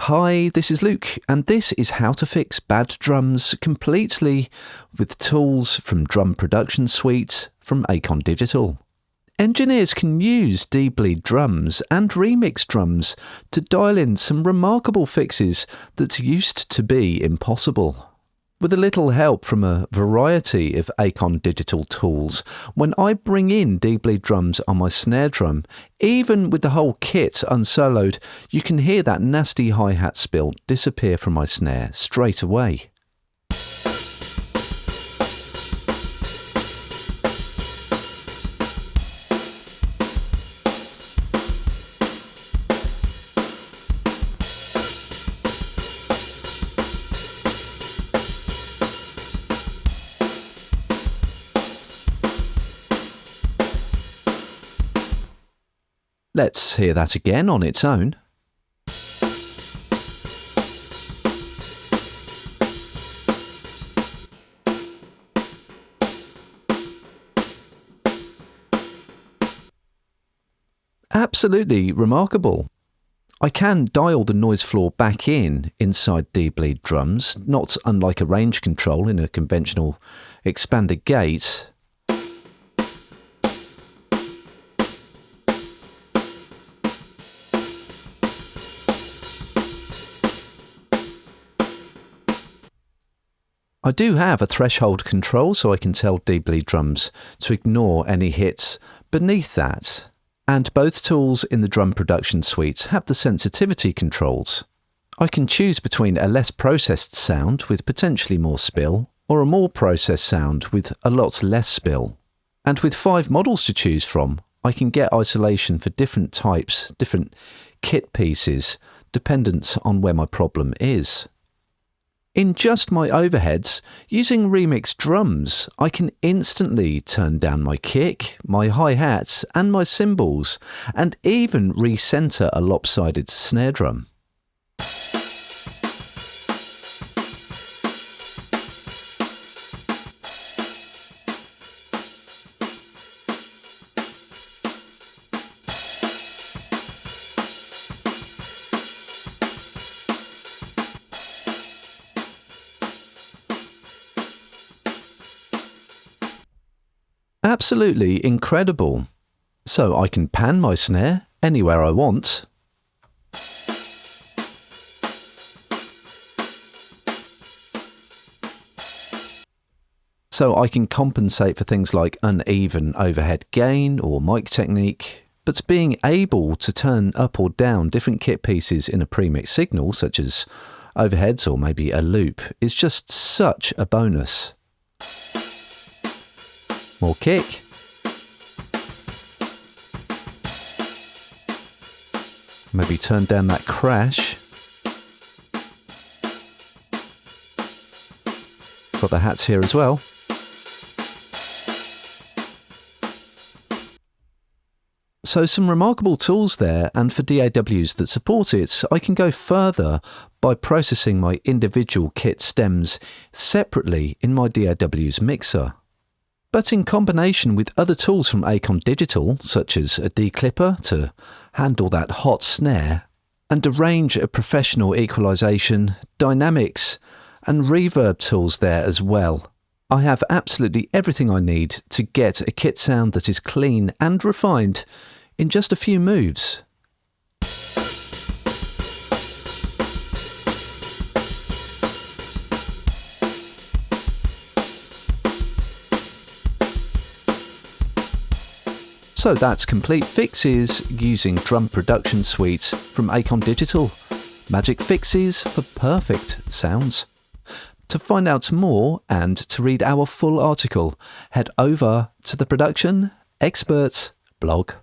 Hi, this is Luke, and this is how to fix bad drums completely with tools from Drum Production Suite from Acon Digital. Engineers can use D-bleed drums and remix drums to dial in some remarkable fixes that used to be impossible. With a little help from a variety of Acon Digital tools, when I bring in D-bleed drums on my snare drum, even with the whole kit unsoloed, you can hear that nasty hi-hat spill disappear from my snare straight away. Let's hear that again on its own. Absolutely remarkable. I can dial the noise floor back inside D-bleed drums, not unlike a range control in a conventional expanded gate. I do have a threshold control, so I can tell D-bleed drums to ignore any hits beneath that. And both tools in the Drum Production Suite have the sensitivity controls. I can choose between a less processed sound with potentially more spill, or a more processed sound with a lot less spill. And with 5 models to choose from, I can get isolation for different types, different kit pieces, dependent on where my problem is. In just my overheads, using remix drums, I can instantly turn down my kick, my hi-hats and my cymbals, and even recenter a lopsided snare drum. Absolutely incredible. So I can pan my snare anywhere I want. So I can compensate for things like uneven overhead gain or mic technique, but being able to turn up or down different kit pieces in a premix signal, such as overheads or maybe a loop, is just such a bonus. More kick. Maybe turn down that crash. Got the hats here as well. So some remarkable tools there, and for DAWs that support it, I can go further by processing my individual kit stems separately in my DAW's mixer. But in combination with other tools from Acon Digital, such as a declipper to handle that hot snare, and a range of professional equalization, dynamics, and reverb tools there as well, I have absolutely everything I need to get a kit sound that is clean and refined in just a few moves. So that's complete fixes using Drum Production Suite from Acon Digital. Magic fixes for perfect sounds. To find out more and to read our full article, head over to the Production Experts blog.